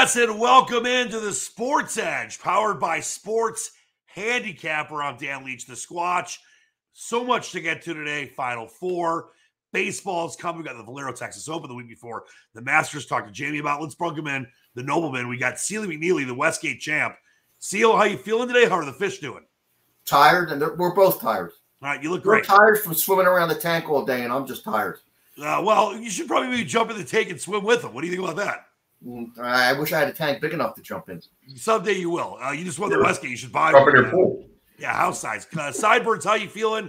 Yes, and welcome into the Sportsedge, powered by Sports Handicapper. I'm Dan Leach, the Squatch. So much to get to today. Final Four. Baseball's coming. We got the Valero Texas Open the week before. The Masters talked to Jamie about. Let's bring him in. The Nobleman. We got Sealy McNeely, the Westgate champ. Seal, how you feeling today? How are the fish doing? Tired, and we're both tired. All right, you look great. We're tired from swimming around the tank all day, and I'm just tired. Well, you should probably maybe jump in the tank and swim with them. What do you think about that? I wish I had a tank big enough to jump in. Someday you will. You just won the Westgate. You should buy Jump one. in your pool. Yeah, house size. Sideburns, how you feeling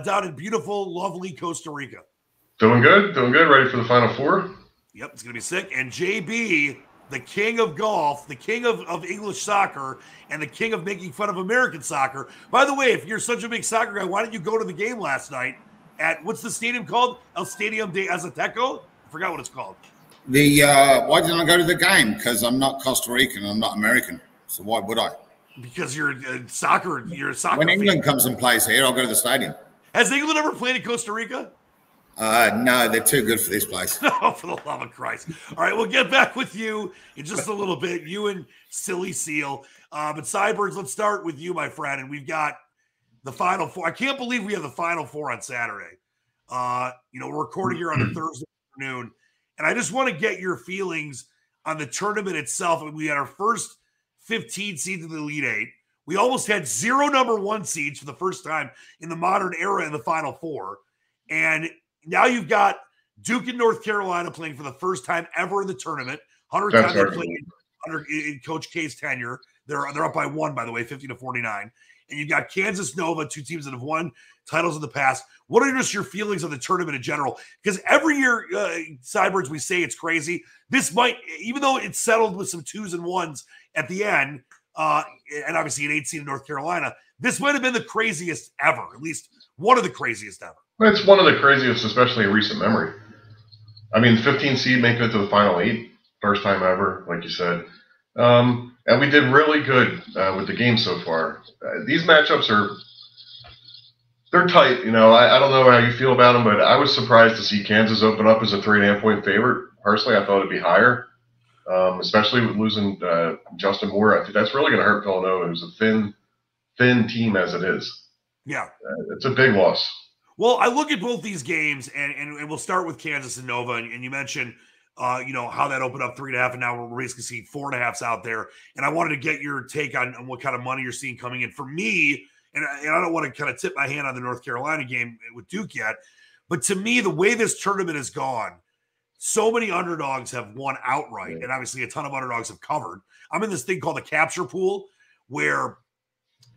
down in beautiful, lovely Costa Rica? Doing good. Ready for the Final Four. Yep, it's going to be sick. And JB, the king of golf, the king of English soccer, and the king of making fun of American soccer. By the way, if you're such a big soccer guy, why didn't you go to the game last night at, what's the stadium called? El Stadium de Azateco? I forgot what it's called. Why didn't I go to the game? Because I'm not Costa Rican, I'm not American. So why would I? Because you're a soccer. When England comes and plays here, I'll go to the stadium. Has England ever played in Costa Rica? No, they're too good for this place. Oh, for the love of Christ. All right, we'll get back with you in just a little bit, you and Silly Seal. But Sideburns, let's start with you, my friend. And we've got the Final Four. I can't believe we have the Final Four on Saturday. We're recording here on a Thursday afternoon. And I just want to get your feelings on the tournament itself. I mean, we had our first 15 seeds in the Elite Eight. We almost had 0 number 1 seeds for the first time in the modern era in the Final Four. And now you've got Duke and North Carolina playing for the first time ever in the tournament. 100 times they played under in Coach K's tenure. They're up by 1, by the way, 50-49. And you've got Kansas Nova, 2 teams that have won titles in the past. What are just your feelings on the tournament in general? Because every year, Sideburns, we say it's crazy. This might, even though it's settled with some 2s and 1s at the end, and obviously an 8 seed in North Carolina, this might have been the craziest ever, at least one of the craziest ever. It's one of the craziest, especially in recent memory. I mean, 15 seed making it to the Final 8, first time ever, like you said. And we did really good with the game so far. These matchups they're tight. I don't know how you feel about them, but I was surprised to see Kansas open up as a 3.5-point favorite. Personally, I thought it'd be higher, especially with losing Justin Moore. I think that's really going to hurt Villanova, who's a thin team as it is. Yeah. It's a big loss. Well, I look at both these games, and we'll start with Kansas and Nova, and you mentioned how that opened up 3.5, and now we're basically seeing 4.5s out there. And I wanted to get your take on what kind of money you're seeing coming in. For me, and I don't want to kind of tip my hand on the North Carolina game with Duke yet, but to me, the way this tournament has gone, so many underdogs have won outright, and obviously a ton of underdogs have covered. I'm in this thing called the capture pool, where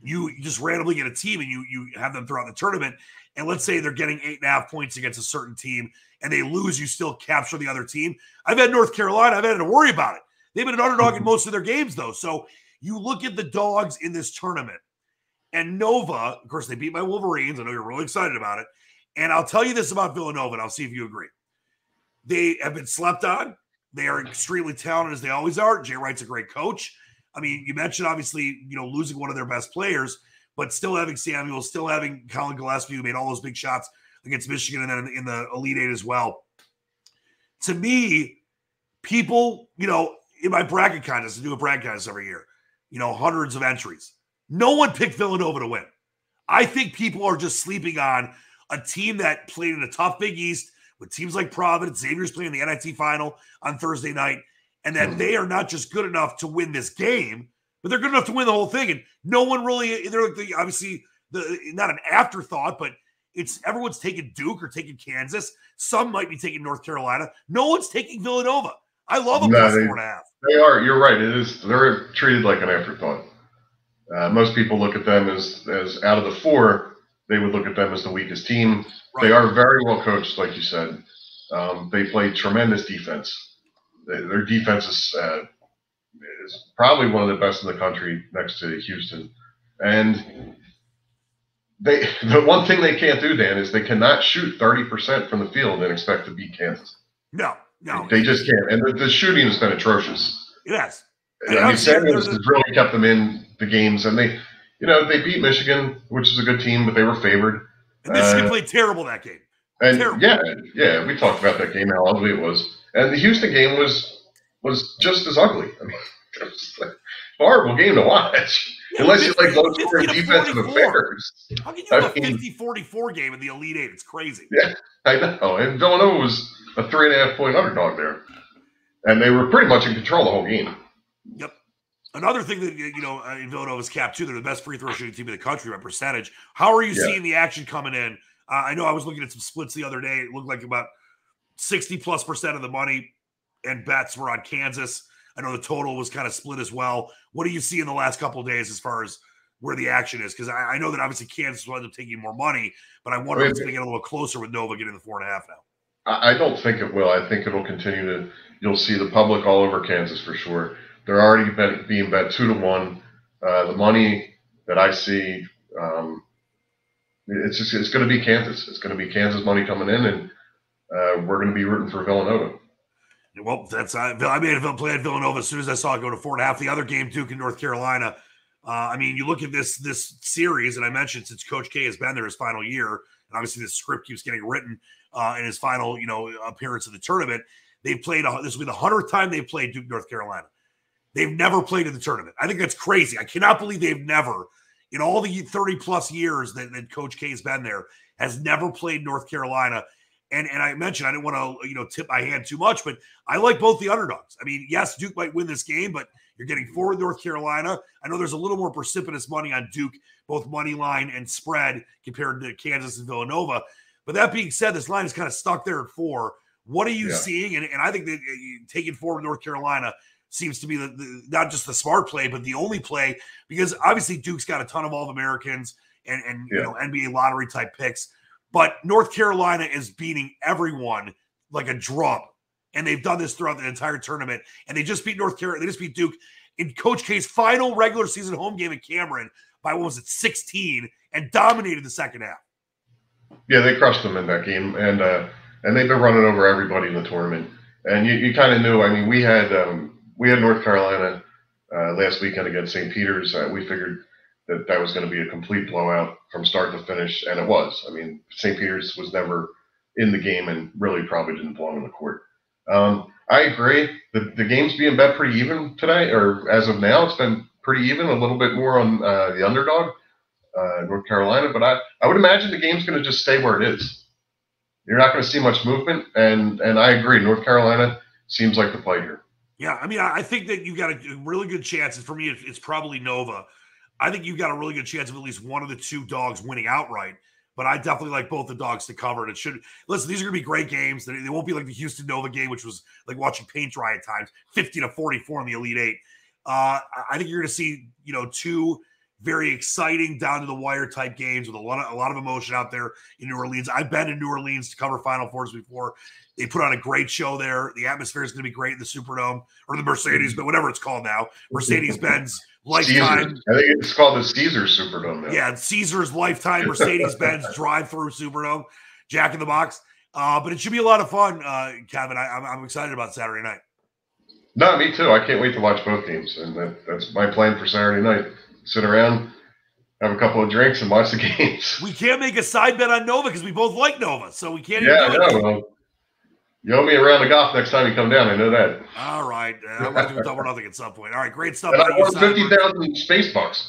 you just randomly get a team and you have them throughout the tournament. And let's say they're getting 8.5 points against a certain team and they lose, you still capture the other team. I've had North Carolina. I've had to worry about it. They've been an underdog in most of their games, though. So you look at the dogs in this tournament. And Nova, of course, they beat my Wolverines. I know you're really excited about it. And I'll tell you this about Villanova, and I'll see if you agree. They have been slept on. They are extremely talented, as they always are. Jay Wright's a great coach. I mean, you mentioned, obviously, losing one of their best players, but still having Samuel, still having Colin Gillespie, who made all those big shots against Michigan and then in the Elite Eight as well. To me, people, in my bracket contest, I do a bracket contest every year, hundreds of entries. No one picked Villanova to win. I think people are just sleeping on a team that played in a tough Big East with teams like Providence. Xavier's playing the NIT final on Thursday night, and that they are not just good enough to win this game, but they're good enough to win the whole thing. And no one really, they're like obviously not an afterthought, but everyone's taking Duke or taking Kansas. Some might be taking North Carolina. No one's taking Villanova. I love them plus 4.5. They are. You're right. They're treated like an afterthought. Most people look at them as out of the 4, they would look at them as the weakest team. Right. They are very well coached, like you said. They play tremendous defense. Their defense is probably one of the best in the country next to Houston. And the one thing they can't do, Dan, is they cannot shoot 30% from the field and expect to beat Kansas. No. They just can't. And the shooting has been atrocious. Yes. I mean, Samuels has really kept them in the games, and they beat Michigan, which is a good team, but they were favored. And Michigan played terrible that game. And terrible. Yeah, we talked about that game, how ugly it was. And the Houston game was was just as ugly. I mean, it was like a horrible game to watch. Yeah, Unless you like low-scoring defensive 44. affairs. How can you have a 50-44 game in the Elite Eight? It's crazy. Yeah, I know. And Villanova was a 3.5-point underdog there. And they were pretty much in control the whole game. Yep. Another thing that, in Villanova's cap, too, they're the best free throw shooting team in the country by percentage. How are you seeing the action coming in? I know I was looking at some splits the other day. It looked like about 60+% of the money and bets were on Kansas. I know the total was kind of split as well. What do you see in the last couple of days as far as where the action is? Because I know that obviously Kansas will end up taking more money, but I wonder if it's going to get a little closer with Nova getting the 4.5 now. I don't think it will. I think it'll continue to – you'll see the public all over Kansas for sure. They're already being bet 2-1. The money that I see, it's going to be Kansas. It's going to be Kansas money coming in, and we're going to be rooting for Villanova. Well, I made a play at Villanova as soon as I saw it go to 4.5. The other game, Duke and North Carolina. You look at this series, and I mentioned since Coach K has been there his final year, and obviously the script keeps getting written in his final, appearance in the tournament. They've played. This will be the 100th time they've played Duke, North Carolina. They've never played in the tournament. I think that's crazy. I cannot believe they've never, in all the 30+ years that Coach K has been there, has never played North Carolina. And I mentioned I didn't want to, tip my hand too much, but I like both the underdogs. I mean, yes, Duke might win this game, but you're getting forward North Carolina. I know there's a little more precipitous money on Duke, both money line and spread compared to Kansas and Villanova. But that being said, this line is kind of stuck there at 4. What are you seeing? And I think that taking forward North Carolina seems to be not just the smart play, but the only play, because obviously Duke's got a ton of All-Americans and NBA lottery type picks. But North Carolina is beating everyone like a drum. And they've done this throughout the entire tournament. And they just beat North Carolina. They just beat Duke in Coach K's final regular season home game at Cameron by, 16, and dominated the second half. Yeah, they crushed them in that game. And they've been running over everybody in the tournament. And you kind of knew. I mean, we had North Carolina last weekend against St. Peter's. We figured that was going to be a complete blowout from start to finish, and it was. I mean, St. Peter's was never in the game and really probably didn't belong in the court. I agree. The game's being bet pretty even today, or as of now, it's been pretty even, a little bit more on the underdog, North Carolina. But I would imagine the game's going to just stay where it is. You're not going to see much movement, and I agree. North Carolina seems like the play here. Yeah, I mean, I think that you've got a really good chance. And for me, it's probably Nova. I think you've got a really good chance of at least one of the two dogs winning outright. But I definitely like both the dogs to cover. And it should – listen, these are going to be great games. They won't be like the Houston-Nova game, which was like watching paint dry at times, 50-44 in the Elite Eight. I think you're going to see, two very exciting down-to-the-wire type games with a lot of emotion out there in New Orleans. I've been in New Orleans to cover Final Fours before. They put on a great show there. The atmosphere is going to be great in the Superdome or the Mercedes, but whatever it's called now, Mercedes-Benz lifetime. Caesars. I think it's called the Caesars Superdome now. Yeah, Caesars lifetime Mercedes-Benz drive-through Superdome, Jack in the Box. But it should be a lot of fun, Kevin. I'm excited about Saturday night. No, me too. I can't wait to watch both games, and that's my plan for Saturday night. Sit around, have a couple of drinks, and watch the games. We can't make a side bet on Nova because we both like Nova, so we can't even do it. Well, you owe me a round of golf next time you come down. I know that. All right. I'm going to do double nothing at some point. All right, great stuff. And I won 50,000 space bucks.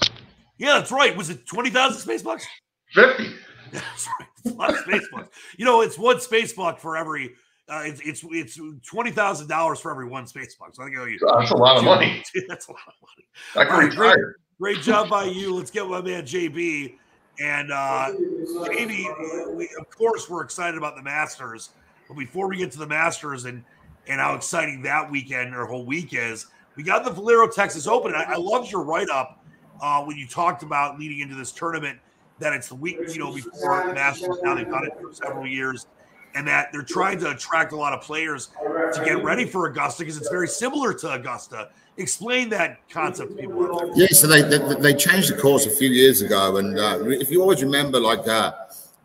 Yeah, that's right. Was it 20,000 space bucks? 50. That's right. It's a lot of space bucks. It's one space buck for every it's $20,000 for every one space buck. So I think that's a lot of money. That's a lot of money. I can retire. Great job by you. Let's get my man JB. And JB, of course, we're excited about the Masters. But before we get to the Masters and how exciting that weekend or whole week is, we got the Valero Texas Open. I loved your write-up when you talked about leading into this tournament that it's the week, before the Masters. Now they've done it for several years, and that they're trying to attract a lot of players to get ready for Augusta because it's very similar to Augusta. Explain that concept to people out there. Yeah, so they changed the course a few years ago, and if you always remember,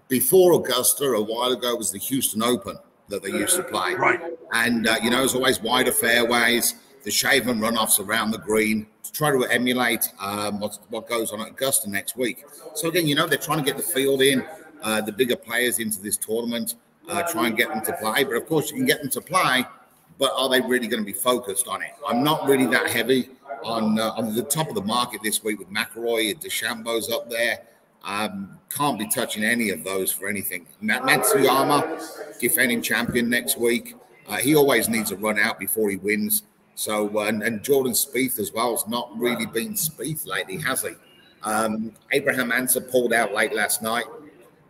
before Augusta, a while ago was the Houston Open that they used to play. Right. And, there's always wider fairways, the shaven runoffs around the green to try to emulate what goes on at Augusta next week. So, again, they're trying to get the field in, the bigger players into this tournament, try and get them to play. But, of course, you can get them to play but are they really going to be focused on it? I'm not really that heavy on the top of the market this week with McIlroy and DeChambeau's up there. Can't be touching any of those for anything. Matsuyama, defending champion next week. He always needs a run out before he wins. So, and Jordan Spieth as well has not really been Spieth lately, has he? Abraham Answer pulled out late last night.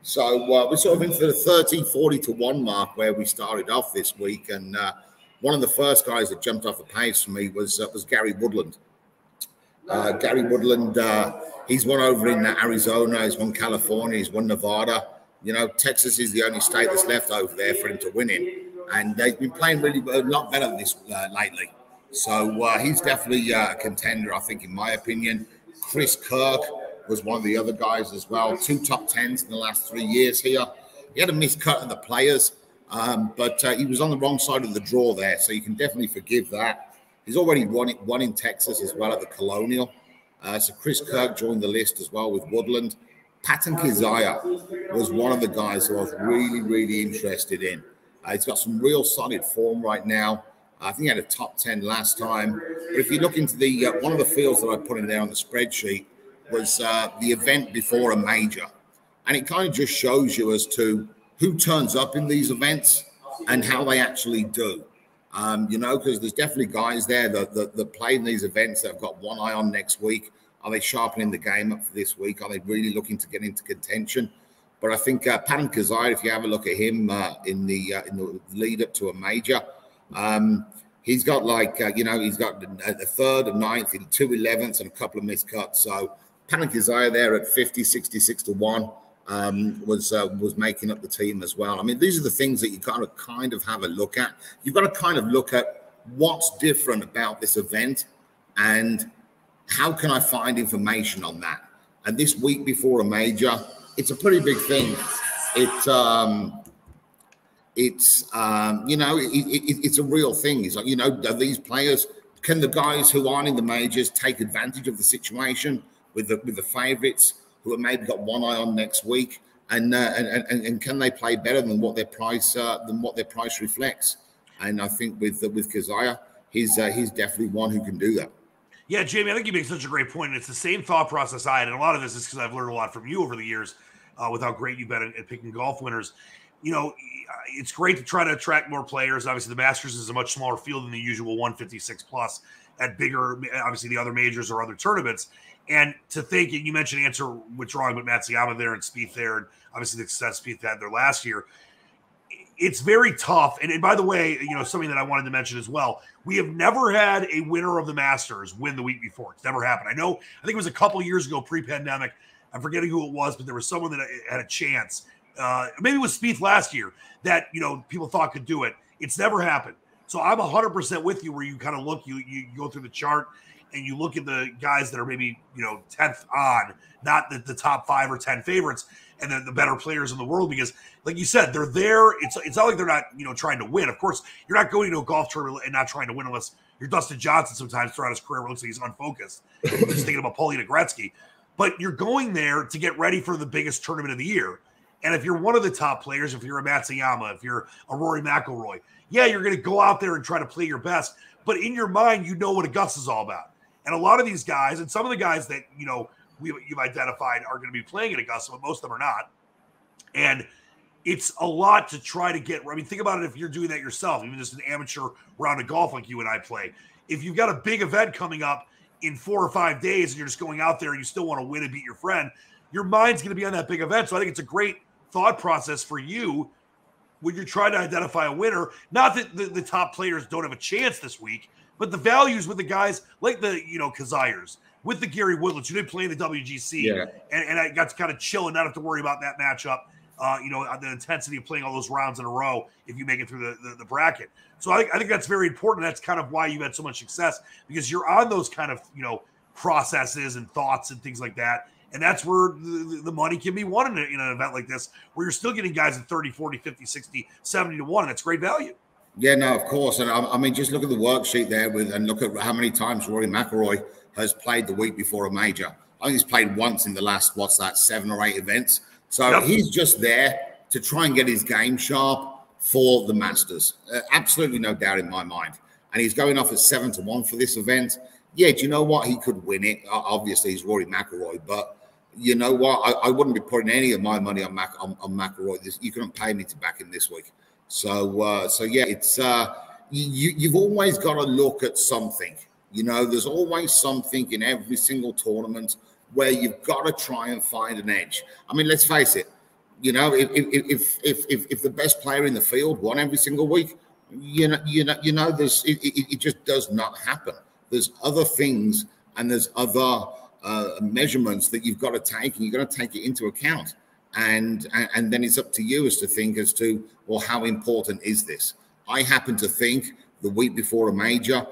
So we're sort of in for the 30-40 to 1 mark where we started off this week. And one of the first guys that jumped off the page for me was Gary Woodland. Gary Woodland, he's won over in Arizona, he's won California, he's won Nevada. You know, Texas is the only state that's left over there for him to win in. And they've been playing really a lot better this lately. So he's definitely a contender, I think, in my opinion. Chris Kirk was one of the other guys as well. 2 top 10s in the last 3 years here. He had a miscut of the players, but he was on the wrong side of the draw there, so you can definitely forgive that. He's already won in Texas as well at the Colonial. So Chris Kirk joined the list as well with Woodland. Patton Kizzire was one of the guys who I was really, really interested in. He's got some real solid form right now. I think he had a top 10 last time. But if you look into the one of the fields that I put in there on the spreadsheet was the event before a major. And it kind of just shows you as to who turns up in these events and how they actually do. You know, because there's definitely guys there that play in these events that have got one eye on next week. Are they sharpening the game up for this week? Are they really looking to get into contention? But I think Patton Kizzire, if you have a look at him in the lead up to a major, he's got you know, he's got a third, a ninth, 2 11ths, and a couple of miscuts. So Patton Kizzire there at 50, 66 to 1 was making up the team as well. I mean, these are the things that you kind of have a look at. You've got to kind of look at what's different about this event and how can I find information on that. And this week before a major, it's a pretty big thing. It's you know, it's a real thing. It's like, you know, are these players, can the guys who aren't in the majors take advantage of the situation with the favorites who have maybe got one eye on next week, and can they play better than what their price reflects? And I think with Kizzire, he's definitely one who can do that. Yeah, Jamie, I think you make such a great point. And it's the same thought process I had. And a lot of this is because I've learned a lot from you over the years with how great you've been at picking golf winners. You know, it's great to try to attract more players. Obviously, the Masters is a much smaller field than the usual 156 plus at bigger, obviously, the other majors or other tournaments. And to think, and you mentioned Answer withdrawing, but Matsuyama there and Spieth there, and obviously the success Spieth had there last year. It's very tough. And by the way, you know, something that I wanted to mention as well, we have never had a winner of the Masters win the week before. It's never happened. I think it was a couple years ago, pre-pandemic. I'm forgetting who it was, but there was someone that had a chance. Maybe it was Spieth last year that, you know, people thought could do it. It's never happened. So I'm 100% with you where you kind of look, you go through the chart and you look at the guys that are maybe, you know, 10th on, not the top 5 or 10 favorites, and then the better players in the world, because like you said, they're there. It's not like they're not, you know, trying to win. Of course, you're not going to a golf tournament and not trying to win unless you're Dustin Johnson sometimes throughout his career where it looks like he's unfocused. Just thinking about Paulina Gretzky. But you're going there to get ready for the biggest tournament of the year. And if you're one of the top players, if you're a Matsuyama, if you're a Rory McIlroy, yeah, you're going to go out there and try to play your best. But in your mind, you know what Augusta's all about. And a lot of these guys, and some of the guys that, you know, you've identified are going to be playing at Augusta, but most of them are not. And it's a lot to try to get. I mean, think about it if you're doing that yourself, even just an amateur round of golf like you and I play. If you've got a big event coming up in 4 or 5 days and you're just going out there and you still want to win and beat your friend, your mind's going to be on that big event. So I think it's a great thought process for you when you're trying to identify a winner. Not that the top players don't have a chance this week, but the values with the guys like the, you know, Kizzires, with the Gary Woodlands, who didn't play in the WGC, yeah. and I got to kind of chill and not have to worry about that matchup. You know, the intensity of playing all those rounds in a row if you make it through the bracket. So I think that's very important. That's kind of why you've had so much success, because you're on those kind of, you know, processes and thoughts and things like that. And that's where the money can be won in an event like this, where you're still getting guys at 30, 40, 50, 60, 70 to 1. And that's great value. Yeah, no, of course. And I mean, just look at the worksheet there and look at how many times Rory McIlroy has played the week before a major. I think he's played once in the last, 7 or 8 events. So he's just there to try and get his game sharp, for the Masters. Absolutely no doubt in my mind. And he's going off at 7-1 for this event. Yeah, do you know what? He could win it. Obviously, he's Rory McIlroy, but you know what? I wouldn't be putting any of my money on McIlroy. You couldn't pay me to back him this week. So yeah, it's you've always got to look at something. You know, there's always something in every single tournament where you've got to try and find an edge. I mean, let's face it. You know, if the best player in the field won every single week, there's it just does not happen. There's other things and there's other measurements that you've got to take, and you've got to take it into account. And then it's up to you as to think as to, well, how important is this? I happen to think the week before a major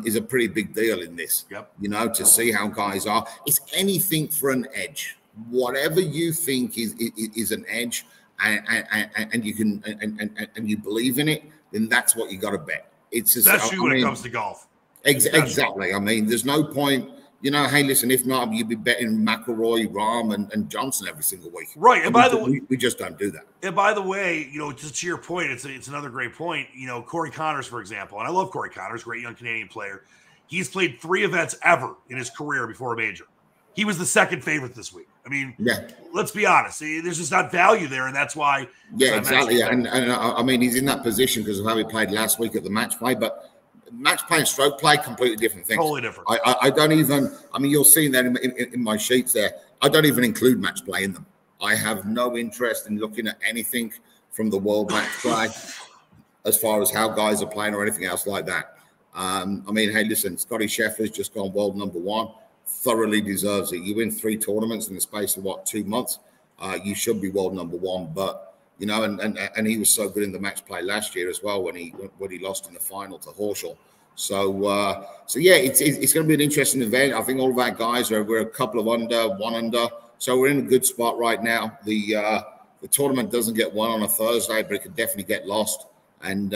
is a pretty big deal in this. Yep. You know, to see how guys are. It's anything for an edge. Whatever you think is an edge, and you can and you believe in it, then that's what you got to bet. It's just, especially when it comes to golf. Exactly. I mean, there's no point. You know, hey, listen, if not, you'd be betting McIlroy, Rahm, and Johnson every single week. Right. And by the way, we just don't do that. And by the way, you know, just to your point, it's another great point. You know, Corey Connors, for example, and I love Corey Connors, great young Canadian player. He's played 3 events ever in his career before a major. He was the second favorite this week. I mean, yeah. Let's be honest. There's just not value there, and that's why. Yeah, exactly. Yeah. And I mean, he's in that position because of how he played last week at the match play, but match play and stroke play, completely different things. Totally different. I don't even, I mean, you'll see that in my sheets there. I don't even include match play in them. I have no interest in looking at anything from the world match play as far as how guys are playing or anything else like that. I mean, hey, listen, Scotty Scheffler's just gone world #1. Thoroughly deserves it. You win 3 tournaments in the space of, 2 months? You should be world #1. But you know, and he was so good in the match play last year as well when he lost in the final to Horschel. So yeah, it's going to be an interesting event. I think all of our guys we're a couple of under, 1 under, so we're in a good spot right now. The tournament doesn't get won on a Thursday, but it could definitely get lost. And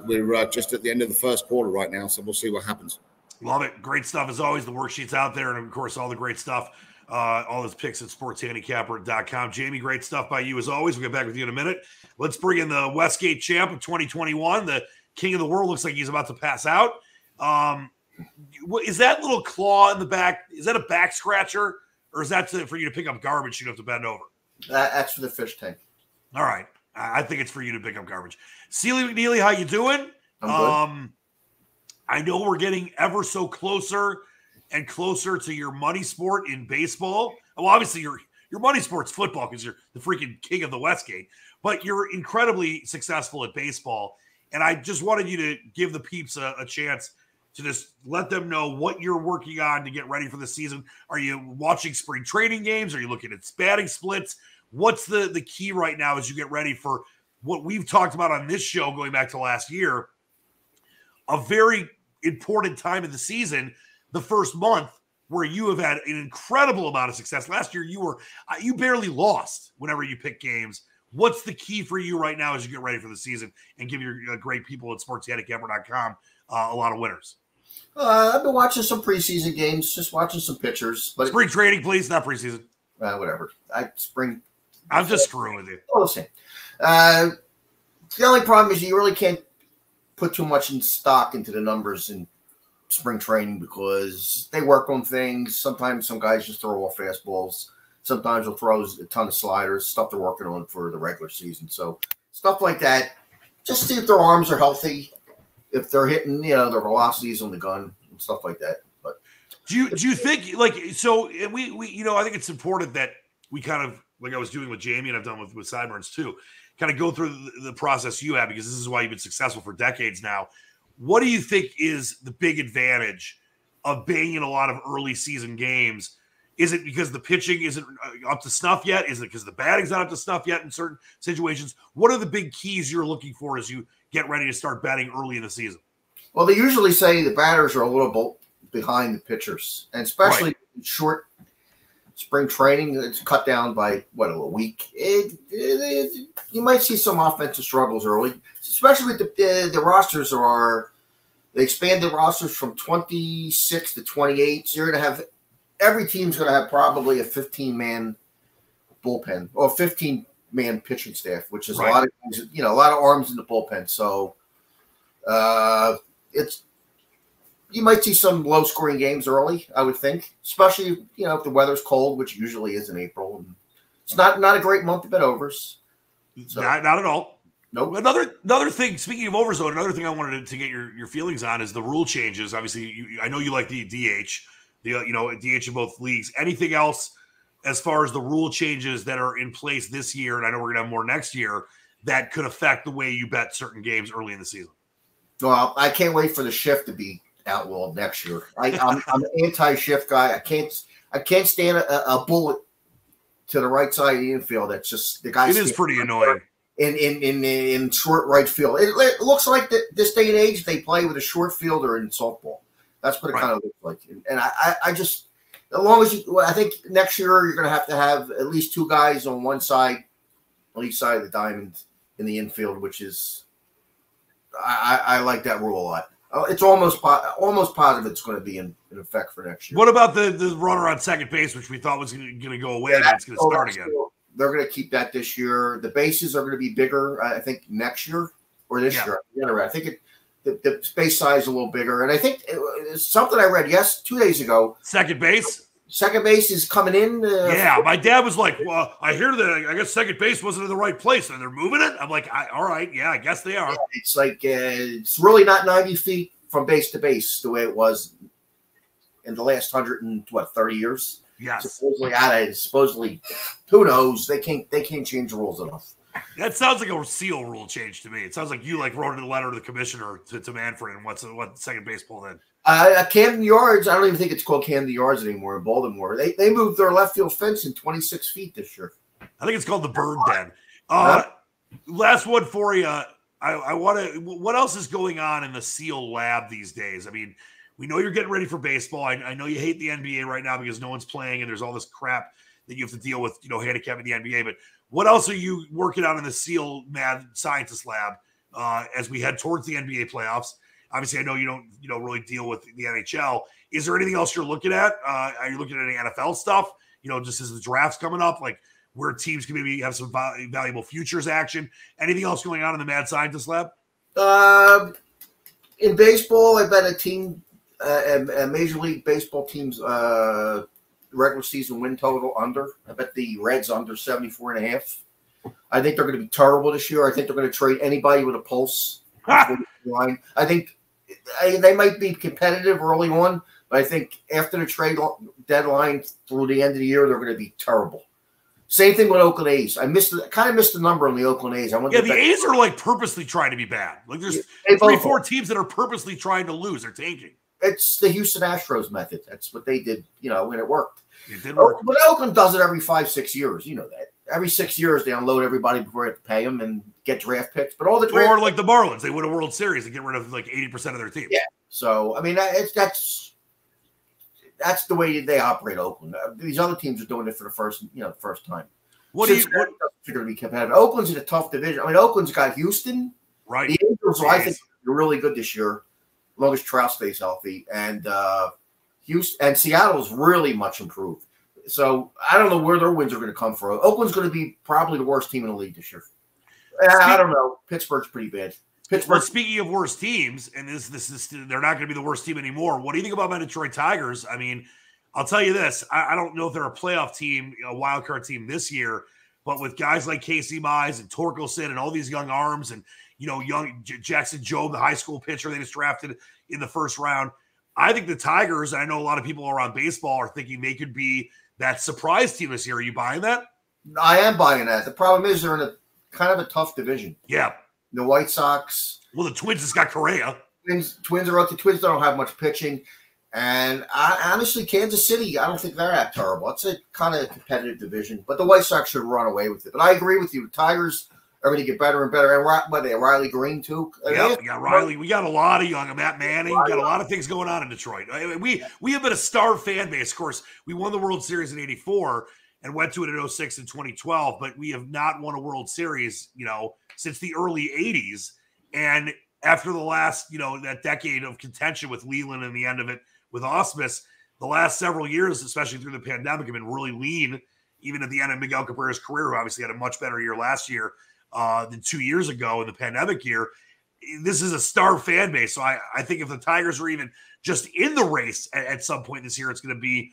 we're just at the end of the first quarter right now, so we'll see what happens. Love it. Great stuff as always. The worksheet's out there, and of course, all the great stuff. All his picks at sportshandicapper.com. Jamie, great stuff by you as always. We'll get back with you in a minute. Let's bring in the Westgate champ of 2021. The king of the world looks like he's about to pass out. Is that little claw in the back, is that a back scratcher, or is that for you to pick up garbage you have to bend over? That's for the fish tank. All right. I think it's for you to pick up garbage. Sealy McNeely, how you doing? I'm good. I know we're getting ever so closer and closer to your money sport in baseball. Well, obviously your money sport's football because you're the freaking king of the Westgate, but you're incredibly successful at baseball. And I just wanted you to give the peeps a chance to just let them know what you're working on to get ready for the season. Are you watching spring training games? Are you looking at batting splits? What's the key right now as you get ready for what we've talked about on this show going back to last year, a very important time of the season, the first month, where you have had an incredible amount of success. Last year, you barely lost whenever you pick games. What's the key for you right now as you get ready for the season and give your great people at sportshandicapper.com a lot of winners? I've been watching some preseason games, just watching some pitchers. But spring training, please, not preseason. Whatever. I'm just screwing with you. Oh, same. The only problem is you really can't put too much in stock into the numbers in spring training because they work on things. Sometimes some guys just throw off fastballs. Sometimes they'll throw a ton of sliders, stuff they're working on for the regular season. So stuff like that, just see if their arms are healthy, if they're hitting, their velocities on the gun and stuff like that. But do you think we I think it's important that we kind of, like I was doing with Jamie and I've done with Sideburns too, kind of go through the process you have, because this is why you've been successful for decades now. What do you think is the big advantage of being in a lot of early season games? Is it because the pitching isn't up to snuff yet? Is it because the batting's not up to snuff yet in certain situations? What are the big keys you're looking for as you get ready to start betting early in the season? Well, they usually say the batters are a little behind the pitchers, and especially in short spring training, it's cut down by, a week. You might see some offensive struggles early, especially with the rosters they expand the rosters from 26 to 28. So you're going to have, every team's going to have probably a 15-man bullpen or 15 man pitching staff, which is Right. a lot of guys, a lot of arms in the bullpen. So you might see some low scoring games early, I would think, especially if the weather's cold, which usually is in April. And it's not a great month to bet overs. So, not at all. Nope. Another thing, speaking of overzone, another thing I wanted to get your feelings on is the rule changes. Obviously, I know you like the DH, DH in both leagues. Anything else as far as the rule changes that are in place this year, and I know we're gonna have more next year, that could affect the way you bet certain games early in the season? Well, I can't wait for the shift to be outlawed next year. I'm an anti-shift guy. I can't stand a bullet to the right side of the infield. That's just the guy. It is pretty annoying. In short right field, it looks like this day and age they play with a short fielder in softball. That's what it kind of looks like. And I just, as long as I think next year you're going to have at least two guys on one side, on each side of the diamond in the infield, which is I like that rule a lot. It's almost positive it's going to be in effect for next year. What about the runner on second base, which we thought was going to go away, but it's going to start again? They're going to keep that this year. The bases are going to be bigger, I think, next year or this year. I think the space size is a little bigger. And I think it's something I read 2 days ago. Second base is coming in. My dad was like, well, I hear that I guess second base wasn't in the right place and they're moving it. I'm like, all right, I guess they are. Yeah, it's like it's really not 90 feet from base to base the way it was in the last 30 years. Yes. Supposedly, who knows? They can't change the rules enough. That sounds like a seal rule change to me. It sounds like you wrote a letter to the commissioner to Manfred and what second base pulled in. Camden Yards. I don't even think it's called Camden Yards anymore in Baltimore. They moved their left field fence in 26 feet this year. I think it's called the Bird Den. Last one for you. I want to. What else is going on in the seal lab these days? I mean, we know you're getting ready for baseball. I know you hate the NBA right now because no one's playing and there's all this crap that you have to deal with, handicapping the NBA. But what else are you working on in the SEAL Mad Scientist Lab as we head towards the NBA playoffs? Obviously, I know you don't really deal with the NHL. Is there anything else you're looking at? Are you looking at any NFL stuff? Just as the draft's coming up, like where teams can maybe have some valuable futures action. Anything else going on in the Mad Scientist Lab? In baseball, I bet a team. A Major League Baseball team's regular season win total under. I bet the Reds under 74.5. I think they're going to be terrible this year. I think they're going to trade anybody with a pulse. I think they might be competitive early on, but I think after the trade deadline through the end of the year, they're going to be terrible. Same thing with Oakland A's. I kind of missed the number on the Oakland A's. The A's are purposely trying to be bad. There's 3-4 teams that are purposely trying to lose. They're tanking. It's the Houston Astros method. That's what they did, when it worked. It did work. But Oakland does it every 5-6 years. You know that. Every 6 years, they unload everybody before they have to pay them and get draft picks. But all the draft or like the Marlins, they win a World Series and get rid of 80% of their team. Yeah. So I mean, that's the way they operate. Oakland. These other teams are doing it for the first time. They're going to be competitive. Oakland's in a tough division. I mean, Oakland's got Houston. Right. The Angels, I think, are really good this year. As long as Trout stays healthy, and Houston and Seattle's really much improved. So I don't know where their wins are going to come from. Oakland's going to be probably the worst team in the league this year. I don't know. Pittsburgh's pretty bad. Well, speaking of worst teams, and this is they're not going to be the worst team anymore. What do you think about my Detroit Tigers? I mean, I'll tell you this: I don't know if they're a playoff team, a wild card team this year, but with guys like Casey Mize and Torkelson and all these young arms and young Jackson Jobe, the high school pitcher they just drafted in the first round. I think the Tigers, I know a lot of people around baseball are thinking they could be that surprise team this year. Are you buying that? I am buying that. The problem is they're in a kind of a tough division. Yeah. The White Sox. Well, the Twins has got Correa. Twins are up. The Twins don't have much pitching. And honestly, Kansas City, I don't think they're that terrible. It's a kind of competitive division. But the White Sox should run away with it. But I agree with you. The Tigers are going to get better and better. And Riley Green, too. Yeah, we got Riley. We got a lot of young. Matt Manning. We got a lot of things going on in Detroit. We have been a star fan base. Of course, we won the World Series in '84 and went to it in '06 and 2012. But we have not won a World Series, since the early '80s. And after the last, that decade of contention with Leland and the end of it with Ausmus, the last several years, especially through the pandemic, have been really lean. even at the end of Miguel Cabrera's career, who obviously had a much better year last year than 2 years ago in the pandemic year. This is a star fan base. So I think if the Tigers are even just in the race at some point this year, it's going to be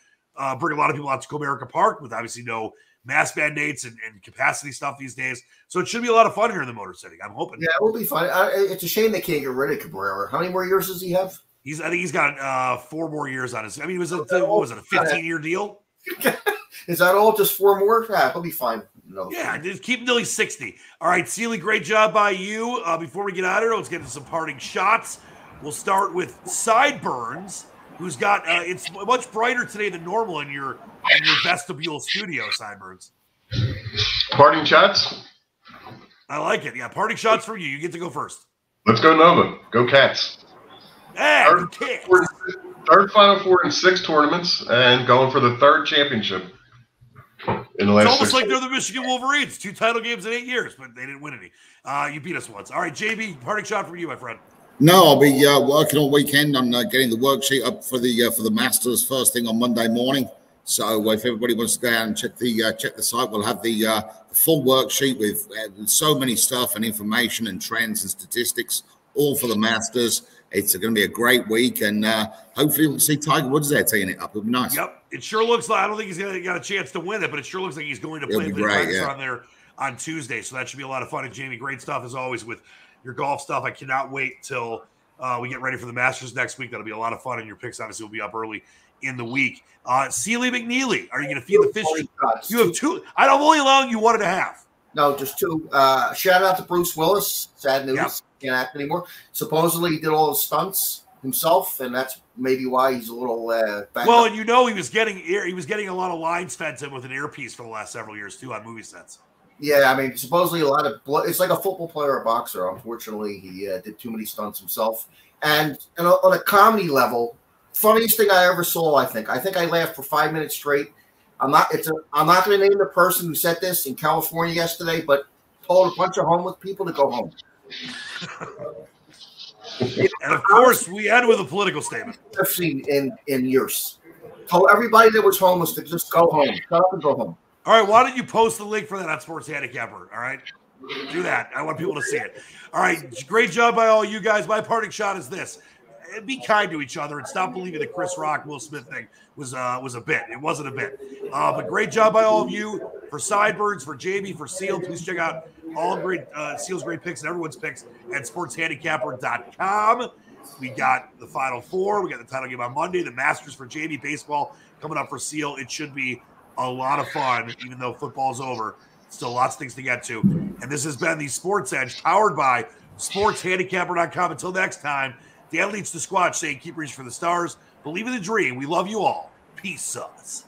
bring a lot of people out to Comerica Park with obviously no mask mandates and capacity stuff these days. So it should be a lot of fun here in the Motor City. I'm hoping. Yeah, it will be fun. It's a shame they can't get rid of Cabrera. How many more years does he have? I think he's got 4 more years on his. I mean, what was it, a 15-year deal? Is that all? Just 4 more? Yeah, he'll be fine. No. Yeah, just keep him till he's 60. All right, Sealy, great job by you. Before we get out of here, let's get into some parting shots. We'll start with Sideburns, who's got it's much brighter today than normal in your vestibule studio, Sideburns. Parting shots? I like it. Yeah, parting shots for you. You get to go first. Let's go Nova. Go Cats. Hey, third Final Four in 6 tournaments and going for the 3rd championship in the last. It's almost 6 like they're the Michigan Wolverines. 2 title games in 8 years, but they didn't win any. You beat us once. All right, JB, parting shot for you, my friend. No, I'll be working all weekend on getting the worksheet up for the Masters first thing on Monday morning. So if everybody wants to go out and check the site, we'll have the full worksheet with so many stuff and information and trends and statistics, all for the Masters. It's going to be a great week, and hopefully we'll see Tiger Woods there teeing it up. It'll be nice. Yep, it sure looks like. I don't think he's got a chance to win it, but it sure looks like he's going to play the Tigers on there on Tuesday. So that should be a lot of fun. And Jamie, great stuff as always with your golf stuff. I cannot wait till we get ready for the Masters next week. That'll be a lot of fun, and your picks obviously will be up early in the week. Sealy McNeely, are you going to feed the fish? You have 2. I'm only allowing you 1.5. No, just 2. Shout out to Bruce Willis. Sad news. Yep. Can't act anymore. Supposedly he did all the stunts himself, and that's maybe why he's a little back well, up. And he was getting a lot of lines fed to him with an earpiece for the last several years too on movie sets. Yeah, I mean, supposedly a lot of blood. It's like a football player or a boxer. Unfortunately, he did too many stunts himself. And on a comedy level, funniest thing I ever saw. I think I laughed for 5 minutes straight. I'm not going to name the person who said this in California yesterday, but told a bunch of homeless people to go home. And of course, we end with a political statement. I've seen in years. Told everybody that was homeless to just go home. Shut up and go home. All right, why don't you post the link for that on Sports Handicapper? All right, do that. I want people to see it. All right, great job by all you guys. My parting shot is this: be kind to each other and stop believing the Chris Rock Will Smith thing was a bit. It wasn't a bit. But great job by all of you. For Sideburns, for JB, for Seal, please check out all great Seal's great picks and everyone's picks at sportshandicapper.com. We got the Final Four. We got the title game on Monday. The Masters for JB, baseball coming up for Seal. It should be a lot of fun, even though football's over. Still lots of things to get to. And this has been the Sports Edge, powered by sportshandicapper.com. Until next time, Dan Leach, the Squatch, saying keep reaching for the stars. Believe in the dream. We love you all. Peace, us.